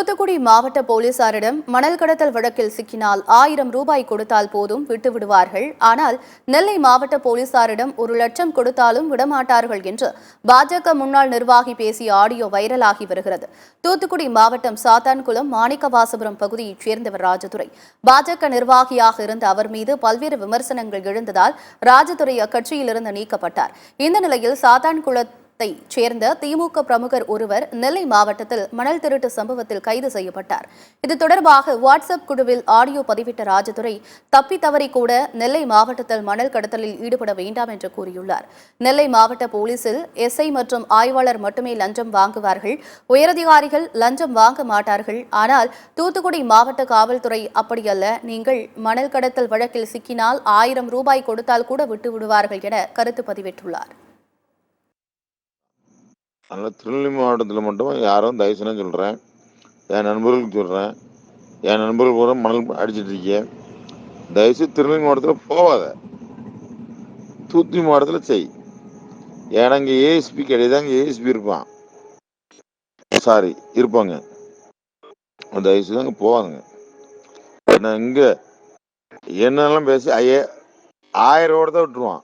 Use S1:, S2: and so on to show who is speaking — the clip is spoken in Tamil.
S1: தூத்துக்குடி மாவட்ட போலீசாரிடம் மணல் கடத்தல் வழக்கில் சிக்கினால் 1000 ரூபாய் கொடுத்தால் போதும் விட்டுவிடுவார்கள். ஆனால் நெல்லை மாவட்ட போலீசாரிடம் 1 லட்சம் கொடுத்தாலும் விடமாட்டார்கள் என்று பாஜக முன்னாள் நிர்வாகி பேசிய ஆடியோ வைரலாகி வருகிறது. தூத்துக்குடி மாவட்டம் சாத்தான்குளம் மாணிக்கவாசபுரம் பகுதியைச் சேர்ந்தவர் ராஜதுரை. பாஜக நிர்வாகியாக இருந்த அவர் மீது பல்வேறு விமர்சனங்கள் எழுந்ததால் ராஜதுரை அக்கட்சியிலிருந்து நீக்கப்பட்டார். இந்த நிலையில் சாத்தான்குளம் சேர்ந்த திமுக பிரமுகர் ஒருவர் நெல்லை மாவட்டத்தில் மணல் திருட்டு சம்பவத்தில் கைது செய்யப்பட்டார். இது தொடர்பாக வாட்ஸ்அப் குழுவில் ஆடியோ பதிவிட்ட ராஜதுரை தப்பி தவறி கூட நெல்லை மாவட்டத்தில் மணல் கடத்தலில் ஈடுபட வேண்டாம் என்று கூறியுள்ளார். நெல்லை மாவட்ட போலீசில் எஸ்ஐ மற்றும் ஆய்வாளர் மட்டுமே லஞ்சம் வாங்குவார்கள். உயரதிகாரிகள் லஞ்சம் வாங்க மாட்டார்கள். ஆனால் தூத்துக்குடி மாவட்ட காவல்துறை அப்படியல்ல. நீங்கள் மணல் கடத்தல் வழக்கில் சிக்கினால் 1000 ரூபாய் கொடுத்தால் கூட விட்டுவிடுவார்கள் என கருத்து பதிவிட்டுள்ளார்.
S2: அதனால் திருநெல்வேலி மாவட்டத்தில் மட்டும் யாரும் தயவுசெய்து சொல்கிறேன், என் நண்பர்களுக்கு சொல்கிறேன், என் நண்பர்கள் பூரா மணல் அடிச்சிட்டு இருக்கேன், தயவுசெய்து திருநெல்வேலி மாவட்டத்தில் போகாத, தூத்துக்குடி மாவட்டத்தில் செய். ஏன்னா இங்கே ஏஎஸ்பி கிடையாது, அங்கே ஏஎஸ்பி இருப்பாங்க. தயவுசெய்து அங்கே போவாங்க. ஏன்னா இங்கே என்னெல்லாம் பேசி 1000 ரூபா தான் விட்டுருவான்.